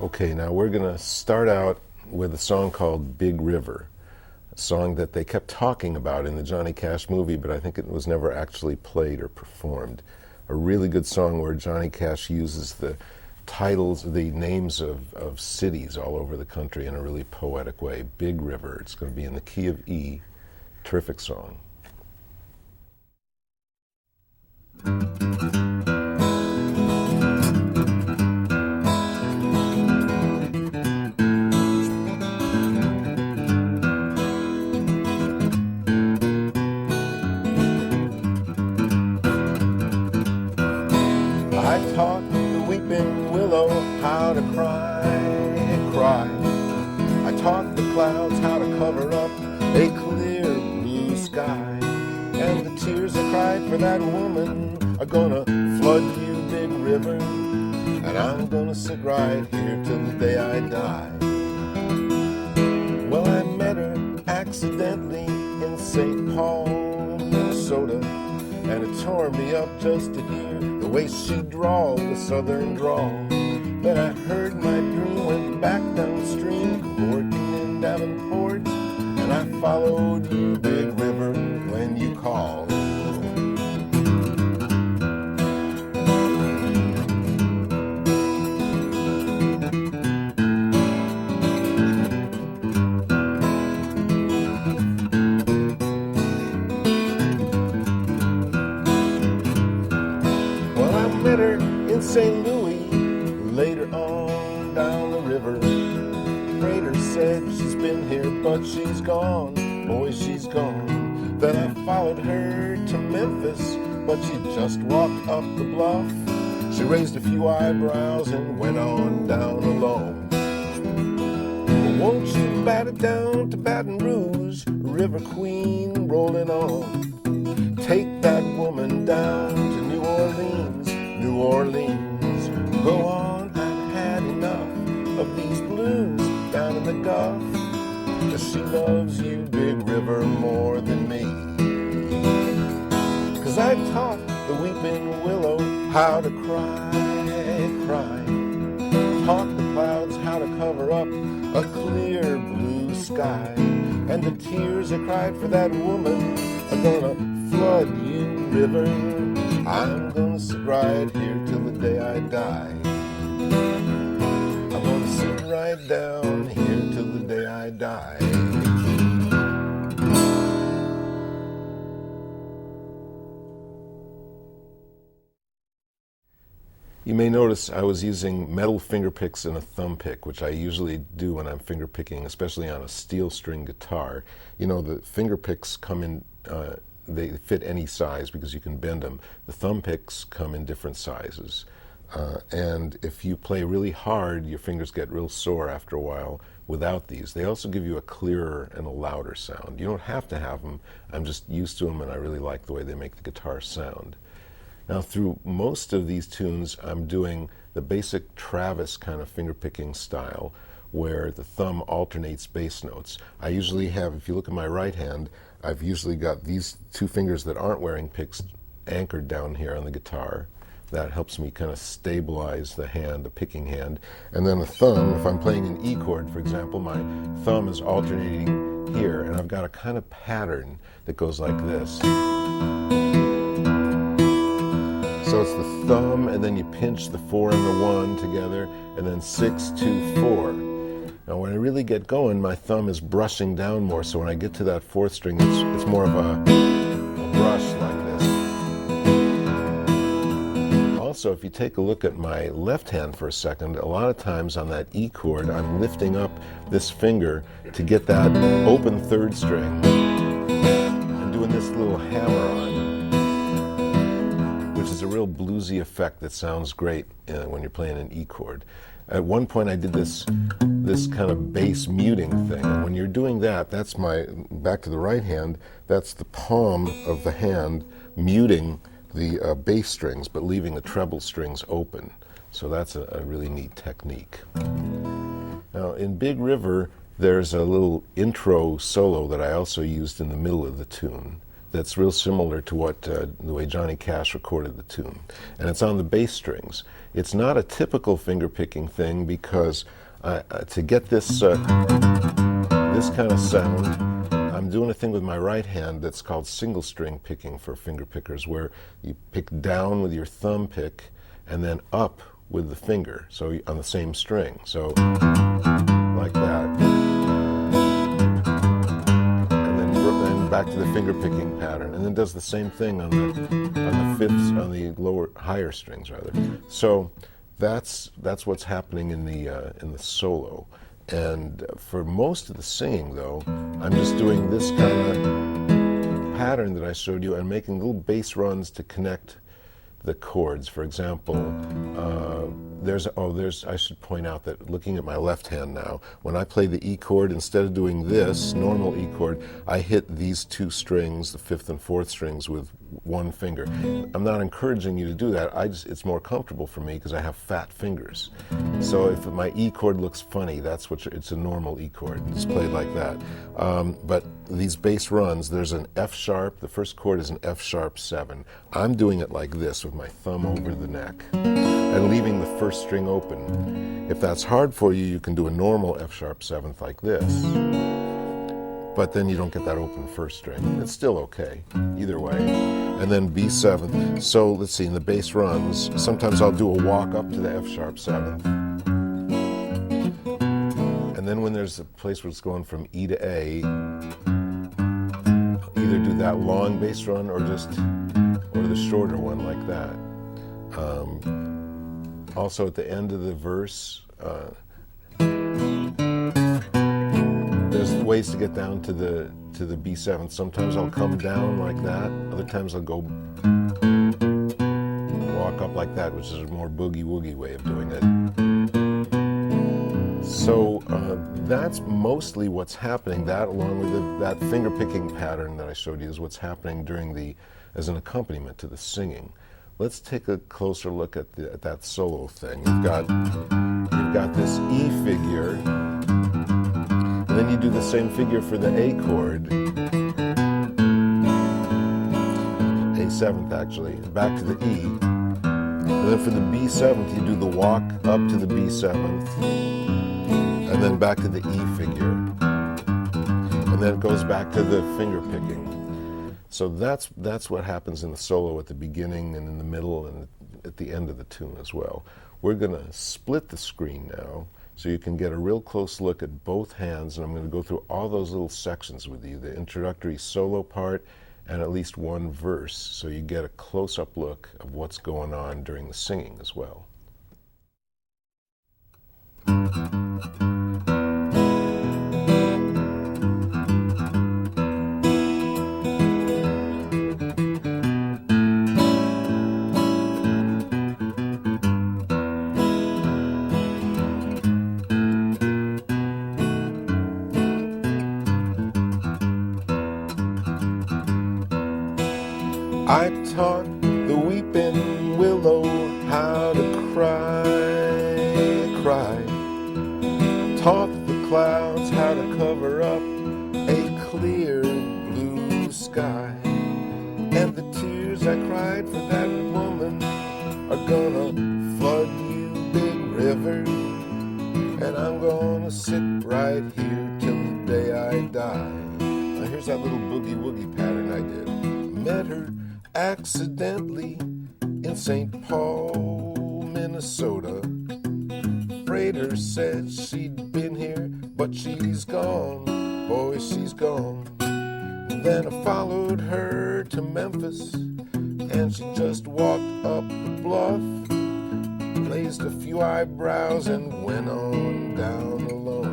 Okay, now we're going to start out with a song called Big River, a song that they kept talking about in the Johnny Cash movie, but I think it was never actually played or performed. A really good song where Johnny Cash uses the titles, the names of cities all over the country in a really poetic way. Big River. It's going to be in the key of E. Terrific song. I taught the weeping willow how to cry, cry. I taught the clouds how to cover up a clear blue sky. And the tears I cried for that woman are gonna flood you, big river. And I'm gonna sit right here till the day I die. Well, I met her accidentally in St. Paul, Minnesota. And it tore me up just to hear the way she drawled the southern drawl. Then I heard my dream went back downstream, working in Davenport. And I followed you, big river, when you called. Met her in St. Louis, later on down the river. Freighter said she's been here, but she's gone. Boy, she's gone. Then I followed her to Memphis, but she just walked up the bluff. She raised a few eyebrows and went on down alone. Won't you bat it down to Baton Rouge, River Queen rolling on. Take that woman down to New Orleans, New Orleans. Go on, I've had enough of these blues down in the Gulf. 'Cause she loves you, big river, more than me. 'Cause I taught the weeping willow how to cry, cry. Taught the clouds how to cover up a clear blue sky. And the tears I cried for that woman are gonna flood you, river. I'm gonna sit right here till the day I die. I'm gonna sit right down here till the day I die. You may notice I was using metal finger picks and a thumb pick, which I usually do when I'm finger picking, especially on a steel string guitar. You know, the finger picks come in, they fit any size because you can bend them. The thumb picks come in different sizes. And if you play really hard, your fingers get real sore after a while without these. They also give you a clearer and a louder sound. You don't have to have them. I'm just used to them and I really like the way they make the guitar sound. Now, through most of these tunes, I'm doing the basic Travis kind of finger-picking style, where the thumb alternates bass notes. I usually have, if you look at my right hand, I've usually got these two fingers that aren't wearing picks anchored down here on the guitar. That helps me kind of stabilize the hand, the picking hand. And then the thumb, if I'm playing an E chord, for example, my thumb is alternating here, and I've got a kind of pattern that goes like this. So it's the thumb, and then you pinch the 4 and the 1 together, and then 6, 2, 4. Now when I really get going, my thumb is brushing down more, so when I get to that 4th string, it's more of a brush like this. Also, if you take a look at my left hand for a second, a lot of times on that E chord, I'm lifting up this finger to get that open 3rd string, and doing this little hammer on. Which is a real bluesy effect that sounds great when you're playing an E chord. At one point I did this kind of bass muting thing, and when you're doing that, that's my, back to the right hand, that's the palm of the hand muting the bass strings, but leaving the treble strings open. So that's a really neat technique. Now in Big River, there's a little intro solo that I also used in the middle of the tune. that's real similar to what the way Johnny Cash recorded the tune. And it's on the bass strings. It's not a typical finger-picking thing because to get this kind of sound, I'm doing a thing with my right hand that's called single string picking for finger pickers, where you pick down with your thumb pick and then up with the finger, so on the same string. So like that. And then back to the finger picking pattern. And then does the same thing on the fifths, on the higher strings rather. So that's what's happening in the solo. And for most of the singing, though, I'm just doing this kind of pattern that I showed you and making little bass runs to connect the chords. For example, I should point out that looking at my left hand now, when I play the E chord, instead of doing this normal E chord, I hit these two strings, the fifth and fourth strings, with one finger. I'm not encouraging you to do that. It's more comfortable for me because I have fat fingers. So if my E chord looks funny, it's a normal E chord. It's played like that. But these bass runs, there's an F sharp. The first chord is an F sharp 7. I'm doing it like this with my thumb over the neck and leaving the first string open. If that's hard for you, you can do a normal F sharp 7th like this. But then you don't get that open first string. It's still okay, either way. And then B7. So let's see, in the bass runs, sometimes I'll do a walk up to the F sharp 7th. And then when there's a place where it's going from E to A, either do that long bass run or the shorter one like that. Also at the end of the verse, there's ways to get down to the B7. Sometimes I'll come down like that. Other times I'll go walk up like that, which is a more boogie-woogie way of doing it. So that's mostly what's happening. That, along with that finger-picking pattern that I showed you, is what's happening as an accompaniment to the singing. Let's take a closer look at that solo thing. You've got this E figure. And then you do the same figure for the A chord, A7th actually, back to the E. And then for the B7th, you do the walk up to the B7th, and then back to the E figure. And then it goes back to the finger picking. So that's what happens in the solo at the beginning and in the middle and at the end of the tune as well. We're going to split the screen now, so you can get a real close look at both hands, and I'm going to go through all those little sections with you, the introductory solo part and at least one verse, so you get a close-up look of what's going on during the singing as well. I taught the weeping willow how to cry. Taught the clouds how to cover up a clear blue sky. And the tears I cried for that woman are gonna flood you, big river. And I'm gonna sit right here till the day I die. Now here's that little boogie-woogie pattern I did. Met her accidentally in St. Paul, Minnesota. Freighter said she'd been here, but she's gone. Boy, she's gone. Then I followed her to Memphis, and she just walked up the bluff, raised a few eyebrows, and went on down alone.